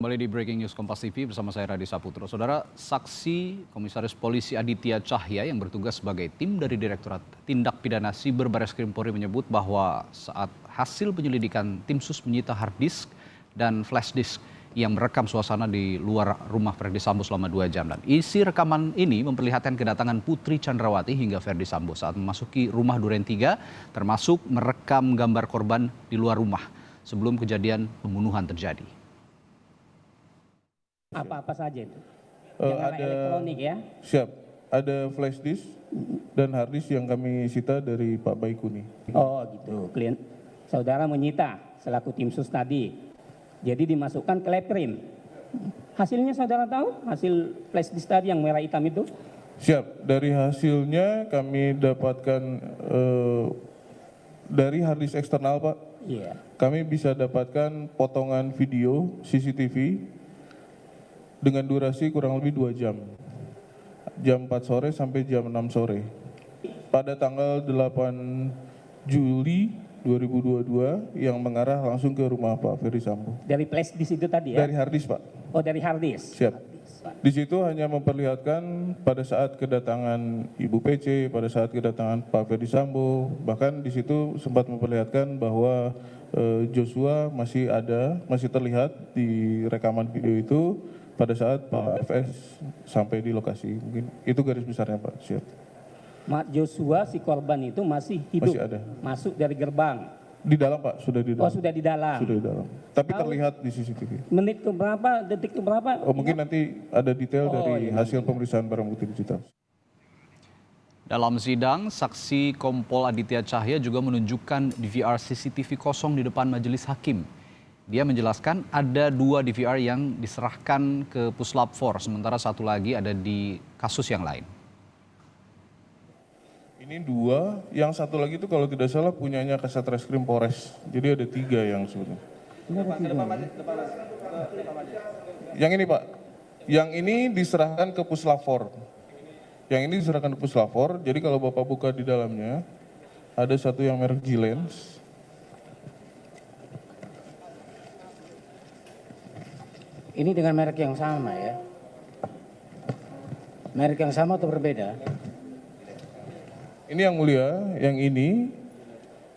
Kembali di Breaking News Kompas TV bersama saya Radi Saputro. Saudara, saksi Komisaris Polisi Aditya Cahya yang bertugas sebagai tim dari Direktorat Tindak Pidana Siber Barreskrim Polri menyebut bahwa saat hasil penyelidikan tim sus menyita hard disk dan flash disk yang merekam suasana di luar rumah Verdi Sambo selama 2 jam. Dan isi rekaman ini memperlihatkan kedatangan Putri Chandrawati hingga Verdi Sambo saat memasuki rumah Duren 3, termasuk merekam gambar korban di luar rumah sebelum kejadian pembunuhan terjadi. Apa-apa saja itu? Ada elektronik ya? Siap, ada flash disk dan hard disk yang kami sita dari Pak Baikuni. Oh gitu, klien. Saudara menyita selaku tim sus tadi, jadi dimasukkan ke lab krim. Hasilnya saudara tahu? Hasil flash disk tadi yang merah hitam itu? Siap, dari hasilnya kami dapatkan dari hard disk eksternal Pak. Iya. Kami bisa dapatkan potongan video CCTV dengan durasi kurang lebih 2 jam. Jam 4 sore sampai jam 6 sore. Pada tanggal 8 Juli 2022 yang mengarah langsung ke rumah Pak Verdi Sambo. Dari flash disk itu tadi ya? Dari hard disk Pak. Oh dari hard disk? Siap. Di situ hanya memperlihatkan pada saat kedatangan Ibu PC, pada saat kedatangan Pak Verdi Sambo, bahkan di situ sempat memperlihatkan bahwa Joshua masih terlihat di rekaman video itu pada saat Pak FS sampai di lokasi. Mungkin itu garis besarnya Pak. Siap. Joshua si korban itu masih hidup? Masih ada. Masuk dari gerbang? Di dalam Pak, sudah di dalam. Oh sudah di dalam? Sudah di dalam. Tapi terlihat di CCTV. Menit ke berapa, detik ke berapa? Oh mungkin nanti ada detail dari hasil pemeriksaan barang bukti digital. Dalam sidang, saksi Kompol Aditya Cahya juga menunjukkan DVR CCTV kosong di depan majelis hakim. Dia menjelaskan ada 2 DVR yang diserahkan ke Puslap 4, sementara 1 lagi ada di kasus yang lain. Ini 2, yang 1 lagi itu kalau tidak salah punyanya Kasatreskrim Polres. Jadi ada 3 yang sebetulnya. Yang ini Pak, yang ini diserahkan ke Puslap 4. Yang ini diserahkan ke Puslap 4, jadi kalau Bapak buka di dalamnya, ada 1 yang merek G-Lens. Ini dengan merek yang sama ya? Merek yang sama atau berbeda? Ini yang mulia, yang ini,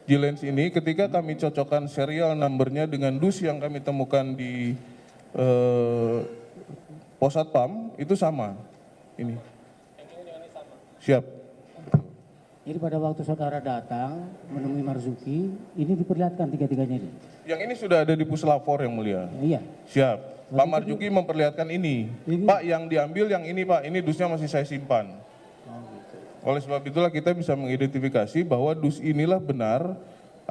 G-Lens ini ketika kami cocokkan serial numbernya dengan dus yang kami temukan di Pos Satpam, itu sama. Ini. Siap. Jadi pada waktu saudara datang menemui Marzuki, ini diperlihatkan 3-tiganya ini? Yang ini sudah ada di Puslap 4 yang mulia. Iya. Siap. Pak Marzuki memperlihatkan ini. Pak yang diambil yang ini Pak, ini dusnya masih saya simpan. Oleh sebab itulah kita bisa mengidentifikasi bahwa dus inilah benar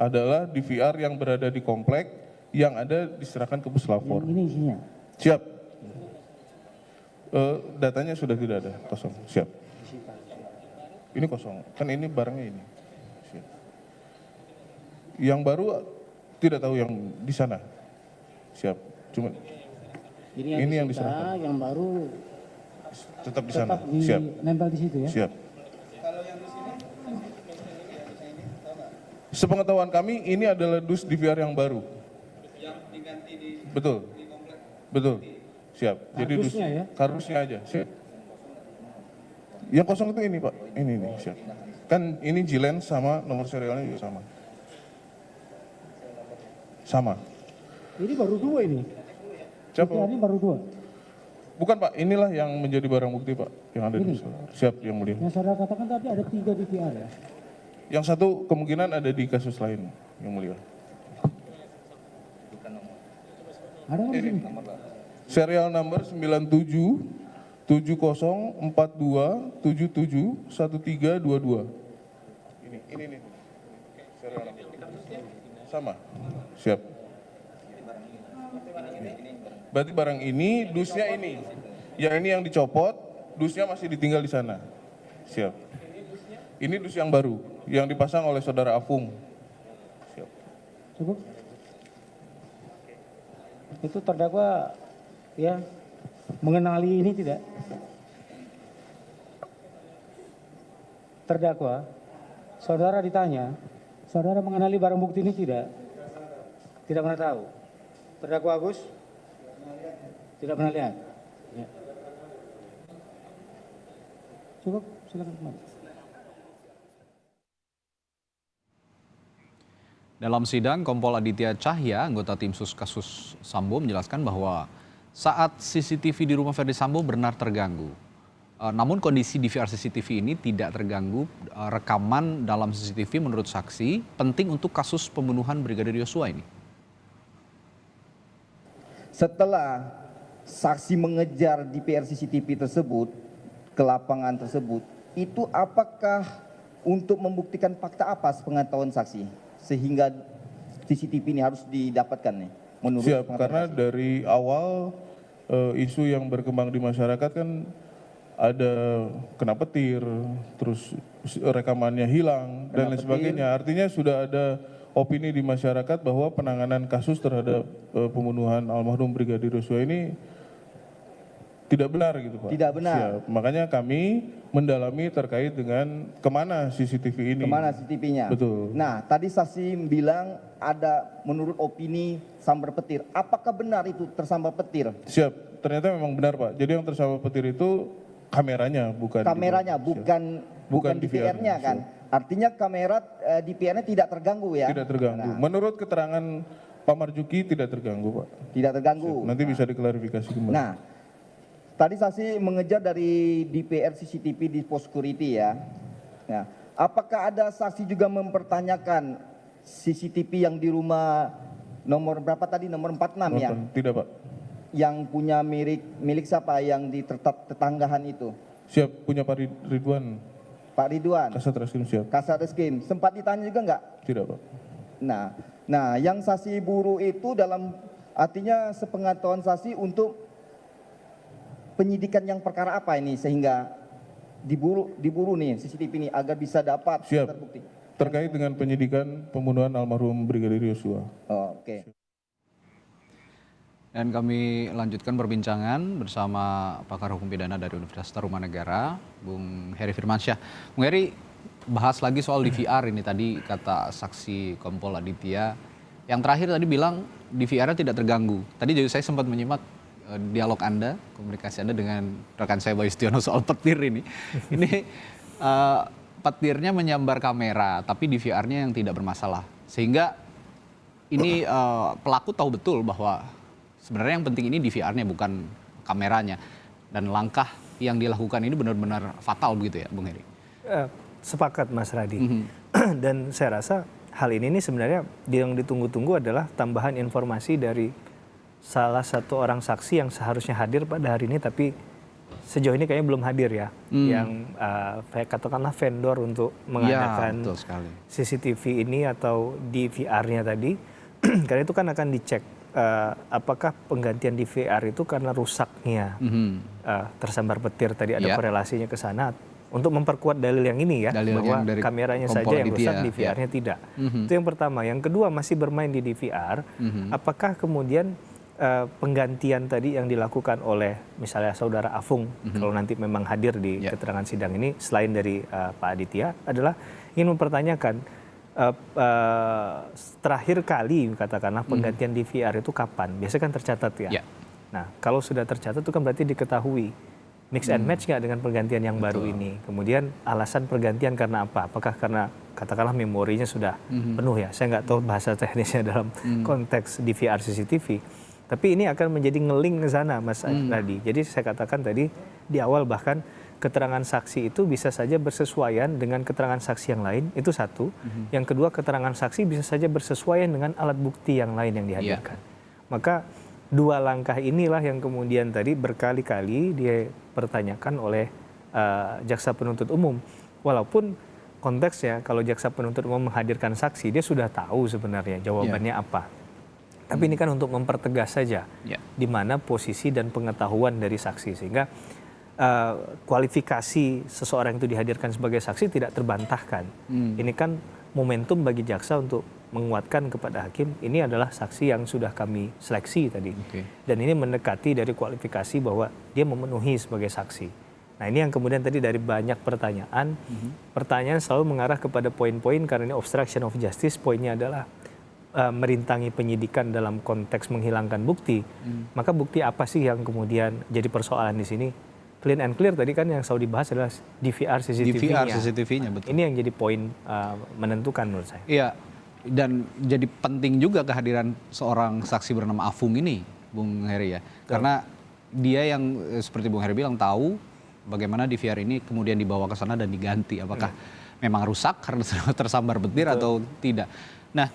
adalah DVR yang berada di komplek yang ada diserahkan ke Puslap 4. Ini isinya? Siap. Datanya sudah tidak ada, kosong. Siap. Ini kosong, kan ini barangnya ini. Siap. Yang baru tidak tahu yang di sana. Siap. Cuma Jadi ini yang diserahkan. Yang baru tetap di sana. tetap Siap. nempel di situ ya? Siap. Sepengetahuan kami ini adalah dus DVR yang baru. Yang diganti di betul. Di komplek. Betul. Siap. Jadi dus ya? Kardusnya aja. Siap. Yang kosong itu ini Pak. Ini nih. Siap. Kan ini G-Lens sama nomor serialnya juga sama. Sama. Ini baru 2 ini? Siapa? Ini baru 2? Bukan Pak, inilah yang menjadi barang bukti Pak, yang ada di sana. Siap, yang mulia. Yang saudara katakan tadi ada 3 DVR ya? Yang 1 kemungkinan ada di kasus lain, yang mulia. Ada nggak di sini? Serial number 97 7042 77 1322. Ini nih. Serial number. Sama. Siap. Berarti barang ini, dusnya ini. Yang ini yang dicopot, dusnya masih ditinggal di sana. Siap. Ini dus yang baru, yang dipasang oleh saudara Afung. Siap. Cukup? Itu terdakwa ya mengenali ini tidak? Terdakwa, saudara ditanya, saudara mengenali barang bukti ini tidak? Tidak pernah tahu. Terdakwa Agus? Tidak pernah lihat. Ya. Cukup, silakan kembali. Dalam sidang, Kompol Aditya Cahya, anggota tim sus kasus Sambo menjelaskan bahwa saat CCTV di rumah Verdi Sambo benar terganggu. Namun kondisi DVR CCTV ini tidak terganggu. Rekaman dalam CCTV menurut saksi penting untuk kasus pembunuhan Brigadir Yosua ini. Setelah saksi mengejar DVR CCTV tersebut ke lapangan tersebut, itu apakah untuk membuktikan fakta apa sepengetahuan saksi sehingga CCTV ini harus didapatkan nih menurut Siap, pengetahuan karena saksi? dari awal isu yang berkembang di masyarakat kan ada kena petir, terus rekamannya hilang dan lain sebagainya. Artinya sudah ada opini di masyarakat bahwa penanganan kasus terhadap pembunuhan almarhum Brigadir Yosua ini tidak benar gitu Pak. Tidak benar. Siap. Makanya kami mendalami terkait dengan kemana CCTV ini. Kemana CCTV-nya? Betul. Nah, tadi saksi bilang ada menurut opini sambar petir. Apakah benar itu tersambar petir? Siap, ternyata memang benar Pak. Jadi yang tersambar petir itu kameranya, bukan Kameranya, Siap. bukan DVR-nya kan? Artinya kamera DVR-nya tidak terganggu ya? Tidak terganggu. Nah, Menurut keterangan Pak Marzuki tidak terganggu Pak. tidak terganggu. Nanti bisa diklarifikasi kembali. Nah, tadi saksi mengejar dari DVR CCTV di pos security ya. Nah, apakah ada saksi juga mempertanyakan CCTV yang di rumah nomor berapa tadi? Nomor 46 ya? Tidak Pak. Yang punya milik siapa yang di tetanggahan itu? Siap, punya Pak Ridwan. Pak Ridwan, Kasat Reskrim siap. Kasat Reskrim. Sempat ditanya juga enggak? Tidak Pak. Nah, yang saksi buru itu dalam artinya sepengetahuan saksi untuk penyidikan yang perkara apa ini sehingga diburu nih CCTV ini agar bisa dapat Siap. terbukti. Terkait dengan penyidikan pembunuhan almarhum Brigadir Yosua. Oh, oke. Dan kami lanjutkan perbincangan bersama pakar hukum pidana dari Universitas Tarumanegara, Bung Heri Firmansyah. Bung Heri, bahas lagi soal DVR ini tadi kata saksi Kompol Aditya. Yang terakhir tadi bilang DVR-nya tidak terganggu. Tadi juga saya sempat menyimak dialog Anda, komunikasi Anda dengan rekan saya Bayu Stiono soal petir ini. Ini petirnya menyambar kamera, tapi DVR-nya yang tidak bermasalah. Sehingga ini pelaku tahu betul bahwa sebenarnya yang penting ini DVR-nya bukan kameranya. Dan langkah yang dilakukan ini benar-benar fatal begitu ya Bung Heri? Sepakat Mas Radi. Dan saya rasa hal ini sebenarnya yang ditunggu-tunggu adalah tambahan informasi dari salah satu orang saksi yang seharusnya hadir pada hari ini tapi sejauh ini kayaknya belum hadir ya. Yang katakanlah vendor untuk mengadakan CCTV ini atau DVR-nya tadi. Karena itu kan akan dicek apakah penggantian DVR itu karena rusaknya tersambar petir tadi ada korelasinya ke sana untuk memperkuat dalil yang ini ya, bahwa kameranya saja yang rusak, DVR-nya tidak. Itu yang pertama. Yang kedua masih bermain di DVR, apakah kemudian penggantian tadi yang dilakukan oleh misalnya saudara Afung kalau nanti memang hadir di keterangan sidang ini selain dari Pak Aditya adalah ingin mempertanyakan terakhir kali katakanlah penggantian DVR itu kapan? Biasanya kan tercatat ya. Nah kalau sudah tercatat itu kan berarti diketahui mix and match nggak dengan pergantian yang baru ini. Kemudian alasan pergantian karena apa? Apakah karena katakanlah memorinya sudah penuh ya? Saya nggak tahu bahasa teknisnya dalam konteks DVR CCTV. Tapi ini akan menjadi ngeling ke sana Mas Radi. Jadi saya katakan tadi di awal bahkan keterangan saksi itu bisa saja bersesuaian dengan keterangan saksi yang lain, itu satu. Yang kedua, keterangan saksi bisa saja bersesuaian dengan alat bukti yang lain yang dihadirkan. Maka dua langkah inilah yang kemudian tadi berkali-kali dipertanyakan oleh jaksa penuntut umum. Walaupun konteksnya kalau jaksa penuntut umum menghadirkan saksi, dia sudah tahu sebenarnya jawabannya apa. Tapi ini kan untuk mempertegas saja di mana posisi dan pengetahuan dari saksi. Sehingga kualifikasi seseorang itu dihadirkan sebagai saksi tidak terbantahkan. Ini kan momentum bagi jaksa untuk menguatkan kepada hakim, ini adalah saksi yang sudah kami seleksi tadi. Dan ini mendekati dari kualifikasi bahwa dia memenuhi sebagai saksi. Nah ini yang kemudian tadi dari banyak pertanyaan, pertanyaan selalu mengarah kepada poin-poin karena ini obstruction of justice, poinnya adalah merintangi penyidikan dalam konteks menghilangkan bukti, maka bukti apa sih yang kemudian jadi persoalan di sini? Clean and clear tadi kan yang selalu dibahas adalah DVR CCTV-nya. DVR CCTV-nya, betul. Ini yang jadi poin menentukan menurut saya. Iya, dan jadi penting juga kehadiran seorang saksi bernama Afung ini, Bung Heri ya. Karena dia yang seperti Bung Heri bilang tahu bagaimana DVR ini kemudian dibawa ke sana dan diganti. Apakah memang rusak karena tersambar petir atau tidak. Nah,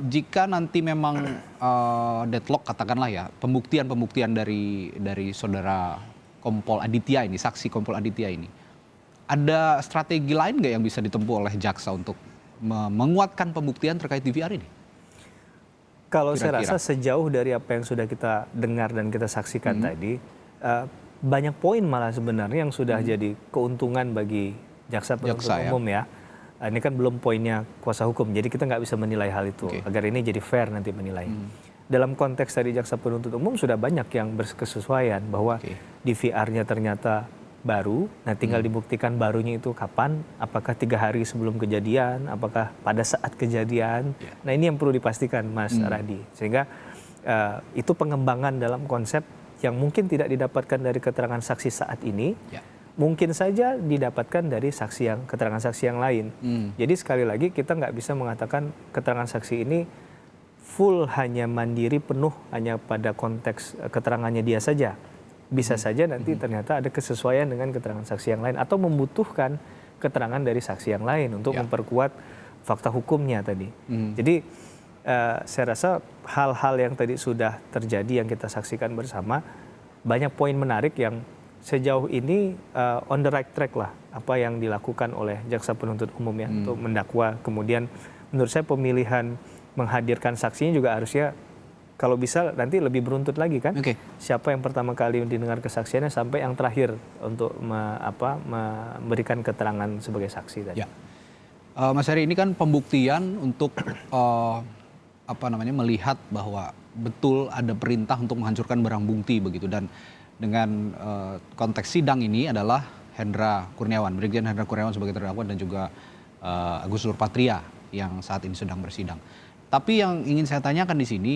jika nanti memang deadlock katakanlah ya, pembuktian dari saudara Kompol Aditya ini, saksi Kompol Aditya ini, ada strategi lain nggak yang bisa ditempuh oleh jaksa untuk menguatkan pembuktian terkait DVR ini? Kalau Kira-kira. saya rasa sejauh dari apa yang sudah kita dengar dan kita saksikan tadi, banyak poin malah sebenarnya yang sudah jadi keuntungan bagi jaksa penuntut umum ya. Ini kan belum poinnya kuasa hukum, jadi kita nggak bisa menilai hal itu. Agar ini jadi fair nanti menilai. Dalam konteks dari jaksa penuntut umum sudah banyak yang berkesesuaian bahwa DVR-nya ternyata baru, nah tinggal dibuktikan barunya itu kapan, apakah 3 hari sebelum kejadian, apakah pada saat kejadian. Nah ini yang perlu dipastikan Mas Radi, sehingga itu pengembangan dalam konsep yang mungkin tidak didapatkan dari keterangan saksi saat ini, mungkin saja didapatkan dari keterangan saksi yang lain. Jadi sekali lagi kita nggak bisa mengatakan keterangan saksi ini full hanya mandiri penuh hanya pada konteks keterangannya dia saja. Bisa saja nanti ternyata ada kesesuaian dengan keterangan saksi yang lain atau membutuhkan keterangan dari saksi yang lain untuk memperkuat fakta hukumnya tadi. Jadi saya rasa hal-hal yang tadi sudah terjadi yang kita saksikan bersama, banyak poin menarik yang sejauh ini on the right track lah apa yang dilakukan oleh jaksa penuntut umum ya untuk mendakwa. Kemudian menurut saya pemilihan menghadirkan saksinya juga harusnya kalau bisa nanti lebih beruntut lagi kan. Siapa yang pertama kali didengar kesaksiannya sampai yang terakhir untuk memberikan keterangan sebagai saksi tadi. Mas Heri, ini kan pembuktian untuk melihat bahwa betul ada perintah untuk menghancurkan barang bukti begitu, dan dengan konteks sidang ini adalah Hendra Kurniawan, Brigjen Hendra Kurniawan sebagai terdakwa dan juga Agus Nurpatria yang saat ini sedang bersidang. Tapi yang ingin saya tanyakan di sini,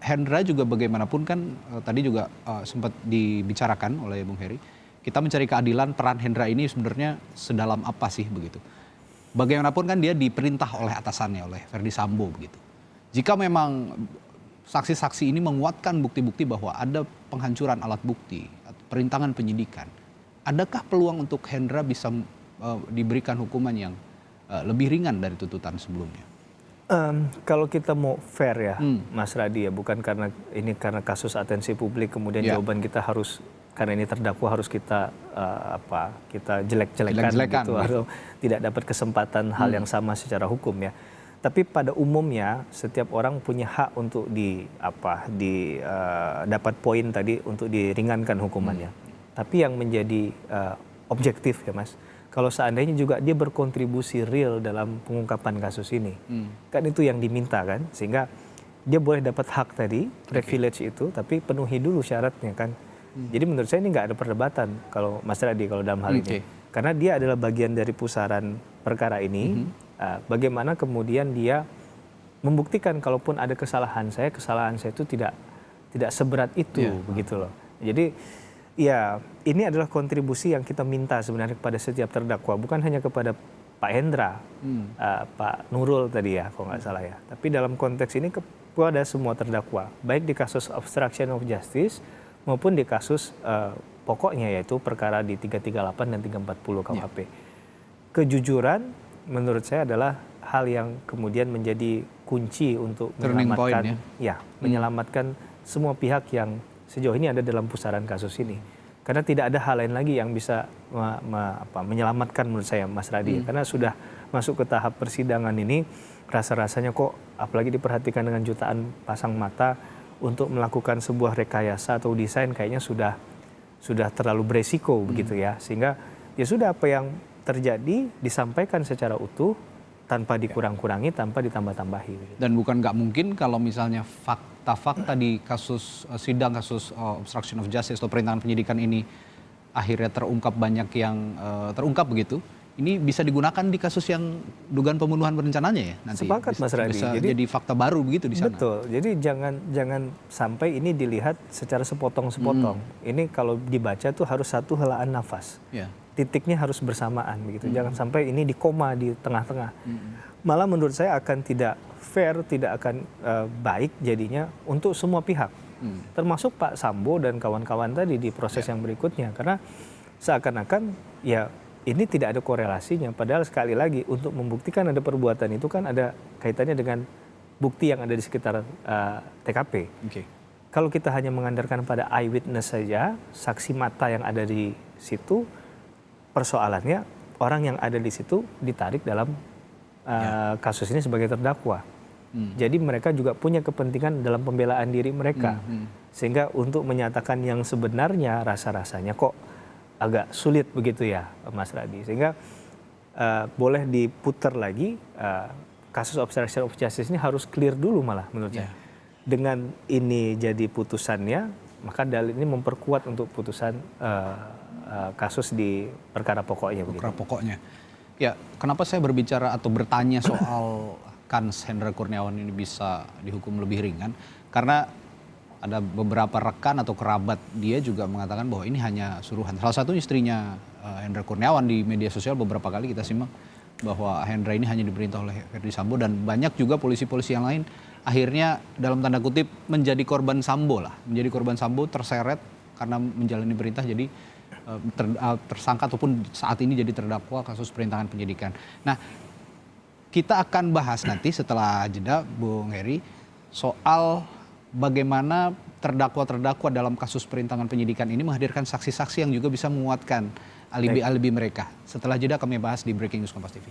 Hendra juga bagaimanapun kan tadi juga sempat dibicarakan oleh Bung Heri, kita mencari keadilan, peran Hendra ini sebenarnya sedalam apa sih begitu. Bagaimanapun kan dia diperintah oleh atasannya, oleh Verdi Sambo begitu. Jika memang saksi-saksi ini menguatkan bukti-bukti bahwa ada penghancuran alat bukti, perintangan penyidikan, adakah peluang untuk Hendra bisa diberikan hukuman yang lebih ringan dari tuntutan sebelumnya? Kalau kita mau fair ya, Mas Radi ya, bukan karena kasus atensi publik kemudian jawaban kita harus karena ini terdakwa harus kita kita jelek-jelekan gitu, atau tidak dapat kesempatan hal yang sama secara hukum ya. Tapi pada umumnya setiap orang punya hak untuk dapat poin tadi untuk diringankan hukumannya. Tapi yang menjadi objektif ya Mas, kalau seandainya juga dia berkontribusi real dalam pengungkapan kasus ini, kan itu yang diminta kan, sehingga dia boleh dapat hak tadi, privilege itu, tapi penuhi dulu syaratnya kan. Jadi menurut saya ini nggak ada perdebatan kalau Mas Radi kalau dalam hal ini, karena dia adalah bagian dari pusaran perkara ini. Bagaimana kemudian dia membuktikan kalaupun ada kesalahan saya itu tidak seberat itu begitu loh. Jadi ya ini adalah kontribusi yang kita minta sebenarnya kepada setiap terdakwa, bukan hanya kepada Pak Hendra, Pak Nurul tadi ya kalau nggak salah ya. Tapi dalam konteks ini kepada semua terdakwa, baik di kasus obstruction of justice maupun di kasus pokoknya yaitu perkara di 338 dan 340 KUHP. Kejujuran menurut saya adalah hal yang kemudian menjadi kunci untuk menyelamatkan menyelamatkan semua pihak yang sejauh ini ada dalam pusaran kasus ini. Karena tidak ada hal lain lagi yang bisa menyelamatkan menurut saya Mas Radi. Karena sudah masuk ke tahap persidangan ini, rasa-rasanya kok apalagi diperhatikan dengan jutaan pasang mata untuk melakukan sebuah rekayasa atau desain kayaknya sudah terlalu beresiko begitu ya. Sehingga ya sudah apa yang terjadi disampaikan secara utuh tanpa dikurang-kurangi, tanpa ditambah-tambahi. Dan bukan nggak mungkin kalau misalnya fakta-fakta di kasus sidang kasus obstruction of justice atau perintangan penyidikan ini akhirnya terungkap banyak yang terungkap begitu, ini bisa digunakan di kasus yang dugaan pembunuhan berencananya ya nanti. Sepakat, Mas Radi. Bisa Jadi jadi fakta baru begitu di sana. betul. Jadi jangan sampai ini dilihat secara sepotong-sepotong. Ini kalau dibaca tuh harus satu helaan nafas. Ya. Titiknya harus bersamaan begitu. Jangan sampai ini di koma di tengah-tengah. Malah menurut saya akan tidak fair, tidak akan baik jadinya untuk semua pihak. Termasuk Pak Sambo dan kawan-kawan tadi di proses yang berikutnya. Karena seakan-akan ya ini tidak ada korelasinya. Padahal sekali lagi untuk membuktikan ada perbuatan itu kan ada kaitannya dengan bukti yang ada di sekitar TKP. Oke. Kalau kita hanya mengandalkan pada eyewitness saja, saksi mata yang ada di situ, persoalannya orang yang ada di situ ditarik dalam kasus ini sebagai terdakwa. Jadi mereka juga punya kepentingan dalam pembelaan diri mereka. Sehingga untuk menyatakan yang sebenarnya rasa-rasanya kok agak sulit begitu ya Mas Radi. Sehingga boleh diputar lagi kasus obstruction of justice ini harus clear dulu malah menurut saya. Dengan ini jadi putusannya, maka dalil ini memperkuat untuk putusan kasus di perkara pokoknya. Perkara pokoknya. Ya, kenapa saya berbicara atau bertanya soal Kans Hendra Kurniawan ini bisa dihukum lebih ringan? Karena ada beberapa rekan atau kerabat dia juga mengatakan bahwa ini hanya suruhan. Salah satu istrinya Hendra Kurniawan di media sosial beberapa kali kita simak bahwa Hendra ini hanya diperintah oleh Verdi Sambo, dan banyak juga polisi-polisi yang lain akhirnya dalam tanda kutip menjadi korban Sambo lah. Menjadi korban Sambo, terseret karena menjalani perintah jadi tersangka ataupun saat ini jadi terdakwa kasus perintangan penyidikan. Nah, kita akan bahas nanti setelah jeda Bung Heri soal bagaimana terdakwa-terdakwa dalam kasus perintangan penyidikan ini menghadirkan saksi-saksi yang juga bisa menguatkan alibi-alibi mereka. Setelah jeda kami bahas di Breaking News Kompas TV.